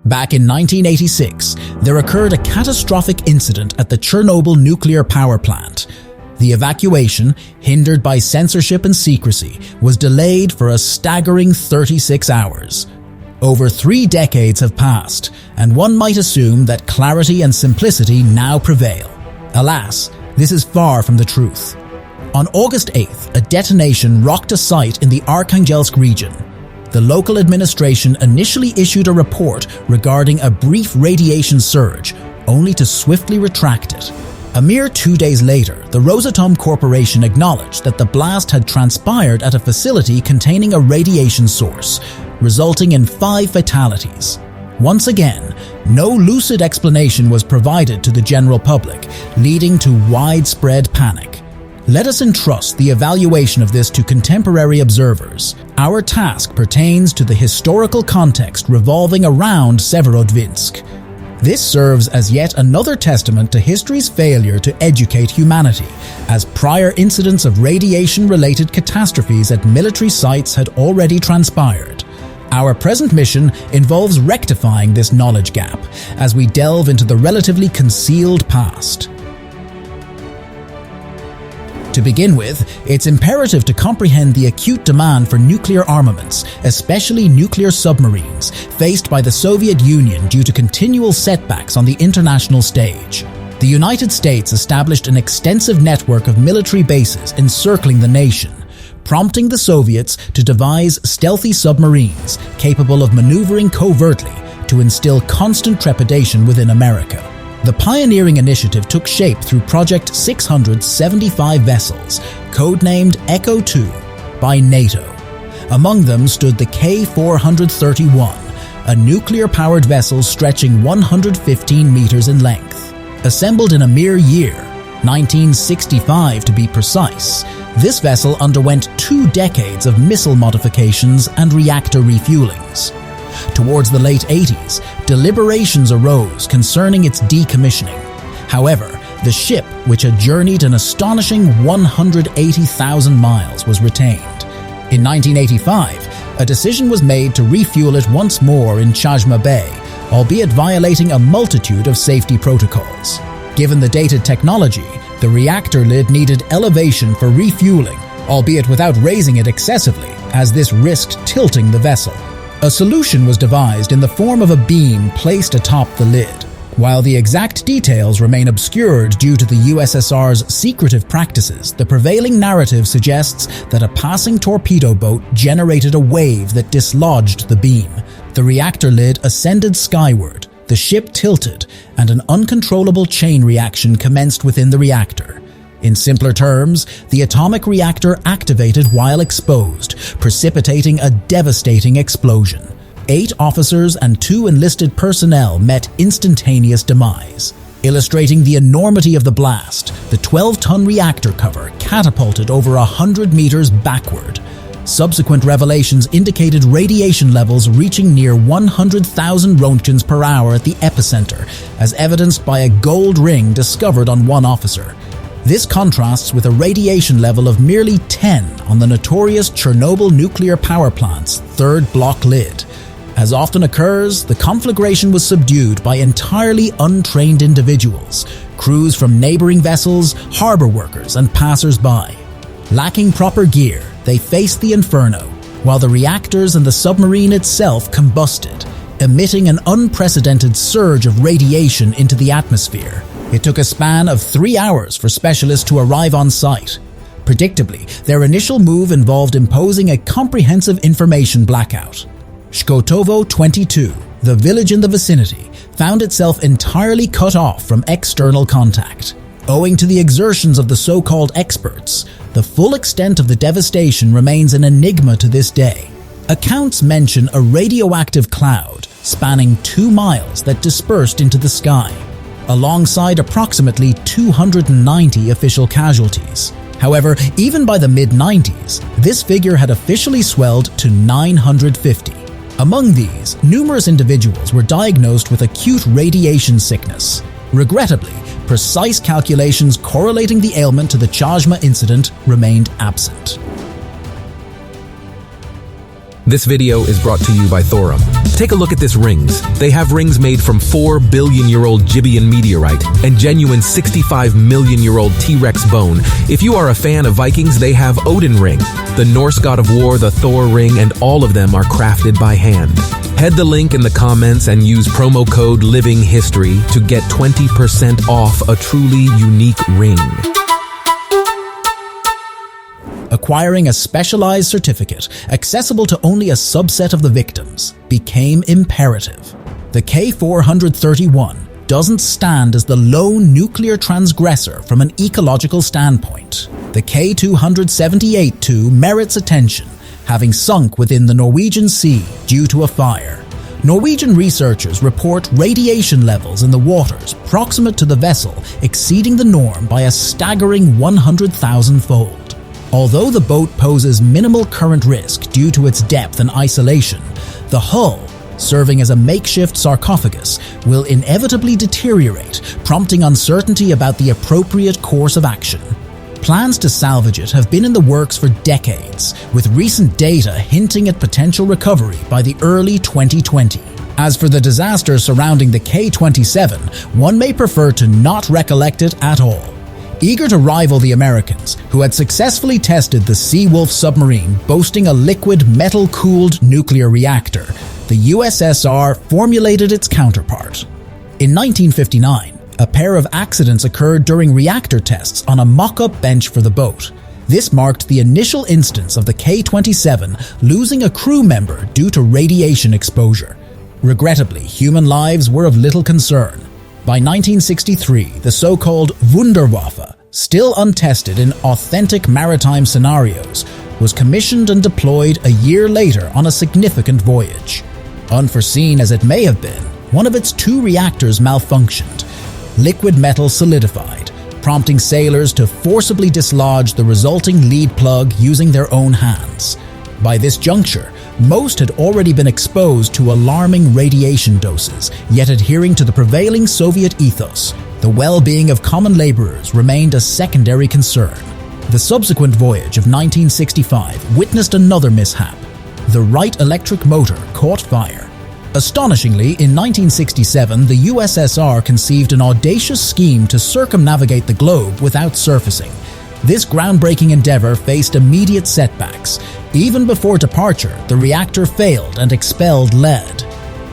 Back in 1986, there occurred a catastrophic incident at the Chernobyl nuclear power plant. The evacuation, hindered by censorship and secrecy, was delayed for a staggering 36 hours. Over 3 decades have passed, and one might assume that clarity and simplicity now prevail. Alas, this is far from the truth. On August 8th, a detonation rocked a site in the Arkhangelsk region. The local administration initially issued a report regarding a brief radiation surge, only to swiftly retract it. A mere 2 days later, the Rosatom Corporation acknowledged that the blast had transpired at a facility containing a radiation source, resulting in 5 fatalities. Once again, no lucid explanation was provided to the general public, leading to widespread panic. Let us entrust the evaluation of this to contemporary observers. Our task pertains to the historical context revolving around Severodvinsk. This serves as yet another testament to history's failure to educate humanity, as prior incidents of radiation-related catastrophes at military sites had already transpired. Our present mission involves rectifying this knowledge gap as we delve into the relatively concealed past. To begin with, it's imperative to comprehend the acute demand for nuclear armaments, especially nuclear submarines, faced by the Soviet Union due to continual setbacks on the international stage. The United States established an extensive network of military bases encircling the nation, prompting the Soviets to devise stealthy submarines capable of maneuvering covertly to instill constant trepidation within America. The pioneering initiative took shape through Project 675 vessels, codenamed Echo II, by NATO. Among them stood the K-431, a nuclear-powered vessel stretching 115 meters in length. Assembled in a mere year, 1965 to be precise, this vessel underwent 2 decades of missile modifications and reactor refuelings. Towards the late 80s, deliberations arose concerning its decommissioning. However, the ship, which had journeyed an astonishing 180,000 miles, was retained. In 1985, a decision was made to refuel it once more in Chashma Bay, albeit violating a multitude of safety protocols. Given the dated technology, the reactor lid needed elevation for refueling, albeit without raising it excessively, as this risked tilting the vessel. A solution was devised in the form of a beam placed atop the lid. While the exact details remain obscured due to the USSR's secretive practices, the prevailing narrative suggests that a passing torpedo boat generated a wave that dislodged the beam. The reactor lid ascended skyward, the ship tilted, and an uncontrollable chain reaction commenced within the reactor. In simpler terms, the atomic reactor activated while exposed, precipitating a devastating explosion. 8 officers and 2 enlisted personnel met instantaneous demise. Illustrating the enormity of the blast, the 12-ton reactor cover catapulted over 100 meters backward. Subsequent revelations indicated radiation levels reaching near 100,000 roentgens per hour at the epicenter, as evidenced by a gold ring discovered on one officer. This contrasts with a radiation level of merely 10 on the notorious Chernobyl nuclear power plant's 3rd block lid. As often occurs, the conflagration was subdued by entirely untrained individuals, crews from neighboring vessels, harbor workers, and passers-by. Lacking proper gear, they faced the inferno, while the reactors and the submarine itself combusted, emitting an unprecedented surge of radiation into the atmosphere. It took a span of 3 hours for specialists to arrive on site. Predictably, their initial move involved imposing a comprehensive information blackout. Shkotovo 22, the village in the vicinity, found itself entirely cut off from external contact. Owing to the exertions of the so-called experts, the full extent of the devastation remains an enigma to this day. Accounts mention a radioactive cloud spanning 2 miles that dispersed into the sky, alongside approximately 290 official casualties. However, even by the mid-90s, this figure had officially swelled to 950. Among these, numerous individuals were diagnosed with acute radiation sickness. Regrettably, precise calculations correlating the ailment to the Chashma incident remained absent. This video is brought to you by Thorum. Take a look at this rings. They have rings made from 4 billion-year-old Gibeon meteorite and genuine 65 million-year-old T-Rex bone. If you are a fan of Vikings, they have Odin ring, the Norse god of war, the Thor ring, and all of them are crafted by hand. Head the link in the comments and use promo code LIVINGHISTORY to get 20% off a truly unique ring. Acquiring a specialized certificate, accessible to only a subset of the victims, became imperative. The K-431 doesn't stand as the lone nuclear transgressor from an ecological standpoint. The K-278-2 merits attention, having sunk within the Norwegian Sea due to a fire. Norwegian researchers report radiation levels in the waters proximate to the vessel exceeding the norm by a staggering 100,000-fold. Although the boat poses minimal current risk due to its depth and isolation, the hull, serving as a makeshift sarcophagus, will inevitably deteriorate, prompting uncertainty about the appropriate course of action. Plans to salvage it have been in the works for decades, with recent data hinting at potential recovery by the early 2020. As for the disaster surrounding the K-27, one may prefer to not recollect it at all. Eager to rival the Americans, who had successfully tested the Seawolf submarine boasting a liquid metal-cooled nuclear reactor, the USSR formulated its counterpart. In 1959, a pair of accidents occurred during reactor tests on a mock-up bench for the boat. This marked the initial instance of the K-27 losing a crew member due to radiation exposure. Regrettably, human lives were of little concern. By 1963, the so-called Wunderwaffe, still untested in authentic maritime scenarios, was commissioned and deployed a year later on a significant voyage. Unforeseen as it may have been, one of its 2 reactors malfunctioned. Liquid metal solidified, prompting sailors to forcibly dislodge the resulting lead plug using their own hands. By this juncture, most had already been exposed to alarming radiation doses, yet adhering to the prevailing Soviet ethos, the well-being of common laborers remained a secondary concern. The subsequent voyage of 1965 witnessed another mishap. The right electric motor caught fire. Astonishingly, in 1967, the USSR conceived an audacious scheme to circumnavigate the globe without surfacing. This groundbreaking endeavor faced immediate setbacks. Even before departure, the reactor failed and expelled lead.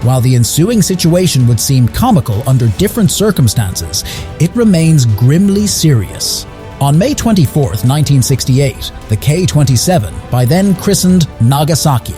While the ensuing situation would seem comical under different circumstances, it remains grimly serious. On May 24, 1968, the K-27, by then christened Nagasaki,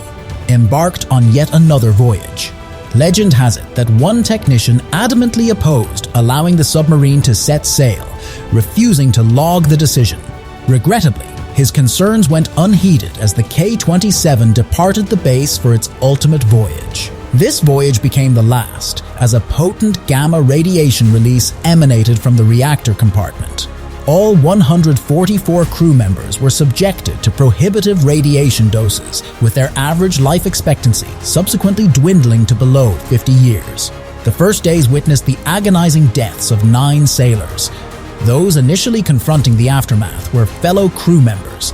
embarked on yet another voyage. Legend has it that one technician adamantly opposed allowing the submarine to set sail, refusing to log the decision. Regrettably, his concerns went unheeded as the K-27 departed the base for its ultimate voyage. This voyage became the last, as a potent gamma radiation release emanated from the reactor compartment. All 144 crew members were subjected to prohibitive radiation doses, with their average life expectancy subsequently dwindling to below 50 years. The first days witnessed the agonizing deaths of 9 sailors. Those initially confronting the aftermath were fellow crew members,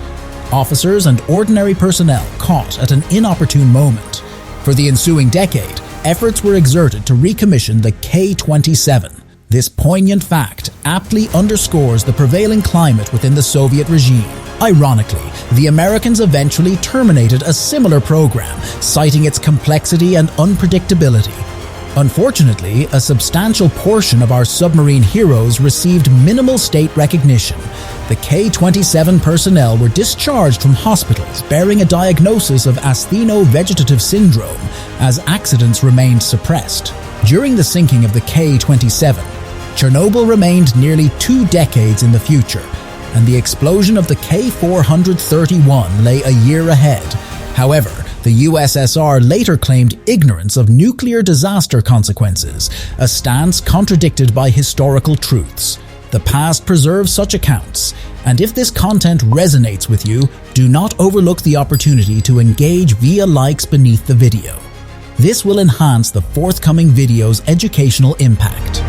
officers and ordinary personnel caught at an inopportune moment. For the ensuing decade, efforts were exerted to recommission the K-27. This poignant fact aptly underscores the prevailing climate within the Soviet regime. Ironically, the Americans eventually terminated a similar program, citing its complexity and unpredictability. Unfortunately, a substantial portion of our submarine heroes received minimal state recognition. The K-27 personnel were discharged from hospitals bearing a diagnosis of astheno-vegetative syndrome, as accidents remained suppressed. During the sinking of the K-27, Chernobyl remained nearly 2 decades in the future, and the explosion of the K-431 lay a year ahead. However, the USSR later claimed ignorance of nuclear disaster consequences, a stance contradicted by historical truths. The past preserves such accounts, and if this content resonates with you, do not overlook the opportunity to engage via likes beneath the video. This will enhance the forthcoming video's educational impact.